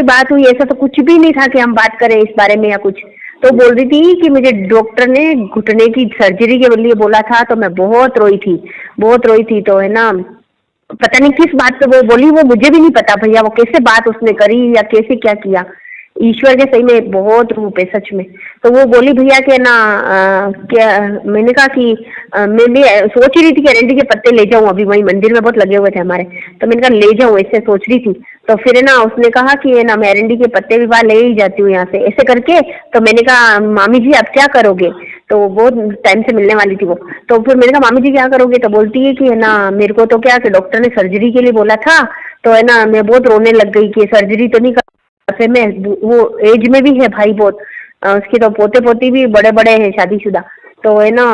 कोई बात हुई, ऐसा तो कुछ भी नहीं था कि हम बात करें इस बारे में या कुछ। तो बोल रही थी कि मुझे डॉक्टर ने घुटने की सर्जरी के लिए बोला था, तो मैं बहुत रोई थी, बहुत रोई थी। तो है ना, पता नहीं किस बात पे वो बोली, वो मुझे भी नहीं पता भैया, वो कैसे बात उसने करी या कैसे क्या किया। ईश्वर के सही में बहुत रूप है सच में। तो वो बोली भैया के ना क्या, मैंने कहा कि मैं भी सोच ही रही थी कि अरंडी के पत्ते ले जाऊं, अभी वही मंदिर में बहुत लगे हुए थे हमारे, तो मैंने कहा ले जाऊं, ऐसे सोच रही थी। तो फिर है ना उसने कहा कि है ना मैं अरंडी के पत्ते भी बाहर ले ही जाती हूँ यहाँ से, ऐसे करके। तो मैंने कहा मामी जी आप क्या करोगे, तो बहुत टाइम से मिलने वाली थी वो। तो फिर मैंने कहा मामी जी क्या करोगे, तो बोलती है कि है ना मेरे को तो क्या कि डॉक्टर ने सर्जरी के लिए बोला था, तो है ना मैं बहुत रोने लग गई कि सर्जरी तो नहीं कर। फिर मैं, वो एज में भी है भाई बहुत, उसके तो पोते पोती भी बड़े बड़े हैं शादीशुदा। तो है ना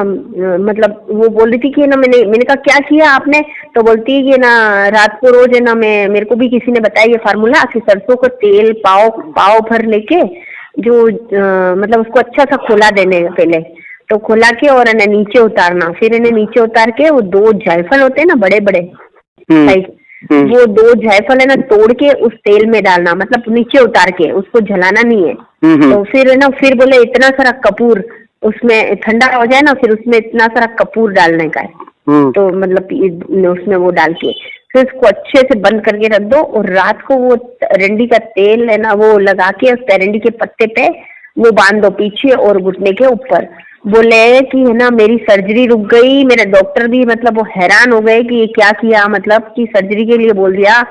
मतलब वो बोल रही थी कि है ना मैंने कहा क्या किया आपने, तो बोलती है कि ना रात को रोज है ना मैं, मेरे को भी किसी ने बताया ये फार्मूला कि सरसों का तेल पाव पाव भर लेके जो मतलब उसको अच्छा सा खोला देने पहले, तो खोला के और है ना नीचे उतारना, फिर इन्हें नीचे उतार के वो 2 जायफल होते हैं ना बड़े बड़े साइज, वो 2 जायफल है ना तोड़ के उस तेल में डालना, मतलब नीचे उतार के, उसको जलाना नहीं है। तो फिर है ना फिर बोले इतना सारा कपूर उसमें ठंडा हो जाए ना, फिर उसमें इतना सारा कपूर डालने का है। तो मतलब उसमें वो डाल के फिर उसको अच्छे से बंद करके रख दो, और रात को वो अरंडी का तेल है ना वो लगा के उस अरंडी के पत्ते पे वो बांध दो पीछे और घुटने के ऊपर। बोले कि है ना मेरी सर्जरी रुक गई, मेरे डॉक्टर भी मतलब वो हैरान हो गए कि ये क्या किया, मतलब कि सर्जरी के लिए बोल दिया।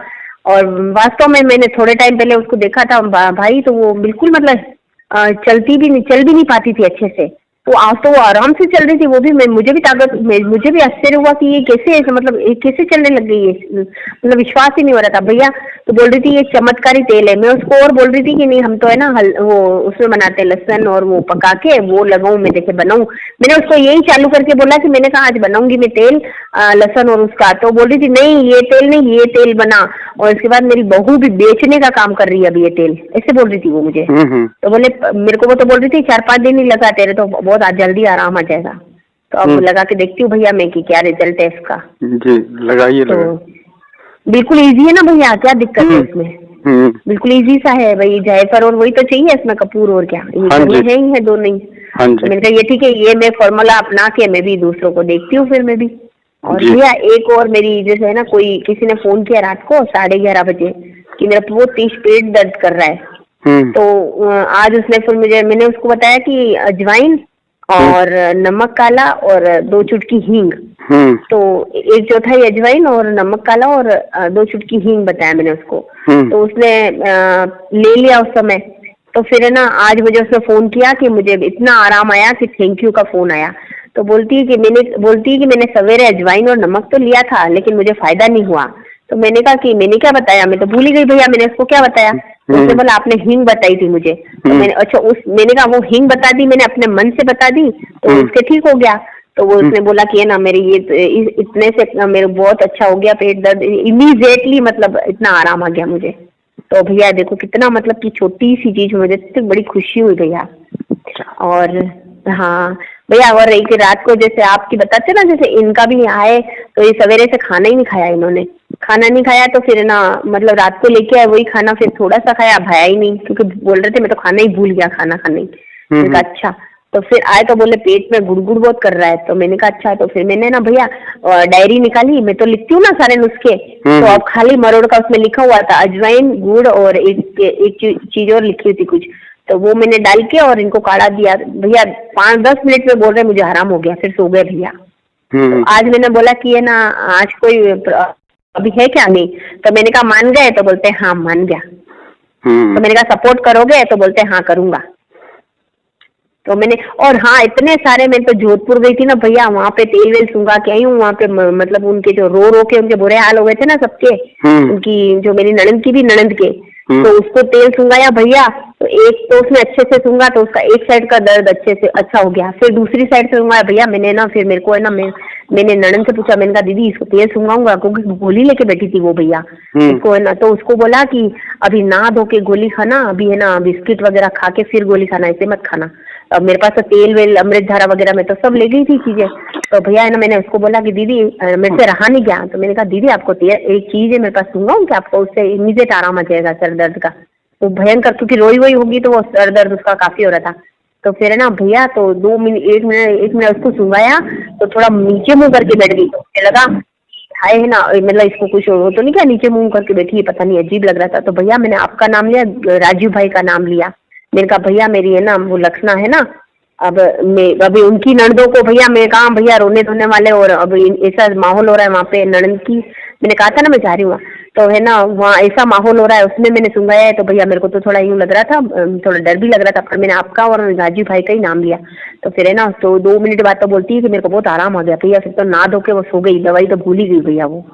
और वास्तव में मैंने थोड़े टाइम पहले उसको देखा था भाई, तो वो बिल्कुल मतलब चल भी नहीं पाती थी अच्छे से। तो आज तो वो आराम से चल रही थी, वो भी मुझे भी मुझे भी आश्चर्य हुआ कि ये कैसे ऐसे मतलब ये कैसे चलने लग गई है, मतलब विश्वास ही नहीं हो रहा था भैया। तो बोल रही थी ये चमत्कारी तेल है। मैं उसको और बोल रही थी कि नहीं हम तो है ना वो उसमें बनाते लहसुन और वो पका के वो लगाऊं मैं, देखे बनाऊं। मैंने उसको यही चालू करके बोला कि मैंने कहा आज बनाऊंगी मैं तेल लहसुन और उसका, तो बोल रही थी नहीं ये तेल नहीं, ये तेल बना। और इसके बाद मेरी बहू भी बेचने का काम कर रही है अभी ये तेल, ऐसे बोल रही थी वो मुझे। तो बोले मेरे को वो तो बोल रही थी 4-5 दिन ही लगा तेरे तो बहुत जल्दी आराम आ जाएगा। तो अब लगा के देखती हूँ भैया मैं कि क्या रिजल्ट है इसका। जी लगाइए। तो बिल्कुल इजी है ना भैया, क्या दिक्कत है इसमें, बिल्कुल इजी सा है भाई, जायफल और वही तो चाहिए इसमें कपूर, और क्या ये है ही है दो नहीं। तो मैंने कहा ये ठीक है, ये मैं फॉर्मूला अपना के मैं भी दूसरों को देखती हूँ फिर मैं भी। और भैया एक और मेरी जैसे है ना कोई किसी ने फोन किया रात को 11:30 बजे कि मेरा बहुत तेज पेट दर्द कर रहा है। तो आज उसने फिर मैंने उसको बताया कि अजवाइन और नमक काला और 2 चुटकी हींग। तो 1/4 अजवाइन और नमक काला और 2 चुटकी हींग बताया मैंने उसको। तो उसने ले लिया उस समय। तो फिर है ना आज मुझे उसने फोन किया कि मुझे इतना आराम आया कि थैंक यू का फोन आया। तो बोलती है कि मैंने सवेरे अजवाइन और नमक तो लिया था लेकिन मुझे फायदा नहीं हुआ। तो मैंने कहा कि मैंने क्या बताया, मैं तो भूल ही गई भैया मैंने उसको क्या बताया। तो उसने बोला आपने हींग बताई थी मुझे। तो मैंने अच्छा मैंने कहा वो हींग बता दी, मैंने अपने मन से बता दी तो उसके ठीक हो गया। तो वो उसने बोला कि है ना मेरी ये इतने से मेरे बहुत अच्छा हो गया पेट दर्द इमीडिएटली, मतलब इतना आराम आ गया मुझे। तो भैया देखो कितना मतलब कि छोटी सी चीज मुझे इतनी बड़ी खुशी हुई भैया। और हाँ भैया, और एक रात को जैसे आपकी बताते ना जैसे इनका भी आए तो ये सवेरे से खाना ही नहीं खाया, इन्होंने खाना नहीं खाया। तो फिर ना मतलब रात को लेके आए वही खाना, फिर थोड़ा सा खाया, भाया ही नहीं क्योंकि बोल रहे थे मैं तो खाना ही भूल गया, खाना खाना ही। अच्छा। तो फिर आए तो बोले पेट में गुड़गुड़ बहुत कर रहा है। तो मैंने कहा अच्छा। तो फिर मैंने ना भैया डायरी निकाली, मैं तो लिखती हूँ ना सारे नुस्खे। तो अब खाली मरोड़ का उसमें लिखा हुआ था अजवाइन गुड़ और एक चीज और लिखी थी कुछ। तो वो मैंने डाल के और इनको काढ़ा दिया भैया, 5-10 मिनट में बोल रहे मुझे आराम हो गया, फिर सो गए भैया। तो आज मैंने बोला कि है ना आज कोई अभी है क्या, नहीं। तो मैंने कहा मान गए, तो बोलते हाँ मान गया। तो मैंने कहा सपोर्ट करोगे, तो बोलते हाँ करूंगा। तो मैंने और हाँ इतने सारे, मैं तो जोधपुर गई थी ना भैया, वहाँ पे तेल वेल सूंघा के आई हूँ। वहाँ पे मतलब उनके जो रो के उनके बुरे हाल हो गए थे ना सबके, उनकी जो मेरी ननंद की भी ननंद के, तो उसको तेल सूंघाया भैया। तो एक तो उसने अच्छे से सूंघा तो उसका एक साइड का दर्द अच्छे से अच्छा हो गया। फिर दूसरी साइड से सूंघाया भैया मैंने ना, फिर मेरे को है ना मैंने ननंद से पूछा, मैंने कहा दीदी इसको तेल सूंघाऊंगा, क्योंकि गोली लेके बैठी थी वो भैया इसको है ना। तो उसको बोला कि अभी नहा धो के गोली खाना, अभी है ना बिस्किट वगैरह खा के फिर गोली खाना, ऐसे मत खाना। अब मेरे पास तो तेल वेल अमृत धारा वगैरह में तो सब ले गई थी चीजें। तो भैया है ना मैंने उसको बोला कि दीदी मेरे से रहा नहीं गया। तो मैंने कहा दीदी आपको एक चीज है मेरे पास, सूंघाऊं क्या आपको, उससे इमीडिएट आराम आ जाएगा सर दर्द का। तो भयंकर, क्योंकि रोई वोई होगी तो वो सर दर्द उसका काफी हो रहा था। तो फिर है ना भैया, तो 2 मिनट 1 मिनट उसको सुंघाया तो थोड़ा नीचे मुंह करके बैठ गई। तो मुझे लगा हाय है ना, मतलब इसको कुछ हो तो नहीं क्या, नीचे मुंह करके बैठी है, पता नहीं अजीब लग रहा था। तो भैया मैंने आपका नाम लिया, राजू भाई का नाम लिया। मैंने कहा भैया मेरी है ना वो लक्षणा है ना, अब मैं अभी उनकी ननदों को भैया, मैं कहा भैया रोने धोने वाले, और अब ऐसा माहौल हो रहा है वहाँ पे ननद की, मैंने कहा था ना मैं जा रही हूँ, तो है ना वहाँ ऐसा माहौल हो रहा है, उसमें मैंने सुंघाया है। तो भैया मेरे को तो थोड़ा यूँ लग रहा था, थोड़ा डर भी लग रहा था, पर मैंने आपका और राजू भाई का ही नाम लिया। तो फिर है ना, तो 2 मिनट बाद तो बोलती है कि मेरे को बहुत आराम हो गया भैया, फिर तो नहा धो के वो सो गई, दवाई तो भूल ही गई भैया वो।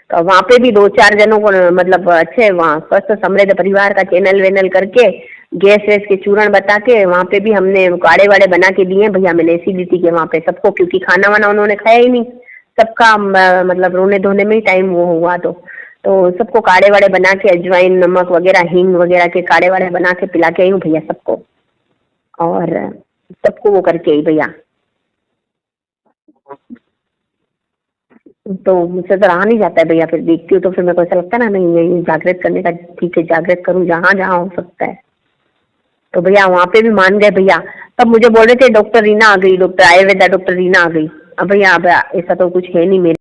तो वहाँ पे भी 2-4 जनों को मतलब अच्छे, वहाँ स्वस्थ समृद्ध परिवार का चैनल वेनल करके, गैस वैस के चूर्ण बता के वहाँ पे भी हमने काढ़े वाड़े बना के दिए भैया मैंने एसिडिटी के वहाँ पे सबको, क्योंकि खाना वाना उन्होंने खाया ही नहीं, सबका मतलब रोने धोने में ही टाइम वो हुआ। तो सबको काढ़े वाड़े बना के, अजवाइन नमक वगैरह हींग वगैरह के काढ़े वाड़े बना के पिला के आई हूँ भैया सबको, और सबको वो करके आई भैया। तो मुझसे तो रहा नहीं जाता है भैया, फिर देखती हूँ तो फिर मेरे को ऐसा लगता है ना, नहीं ये जागृत करने का, ठीक है जागृत करूँ जहाँ जहाँ हो सकता है। तो भैया वहाँ पे भी मान गए भैया। तब मुझे बोल रहे थे डॉक्टर रीना आ गई, डॉक्टर आयुर्वेदा डॉक्टर रीना आ गई। अब भैया अब ऐसा तो कुछ है नहीं मेरे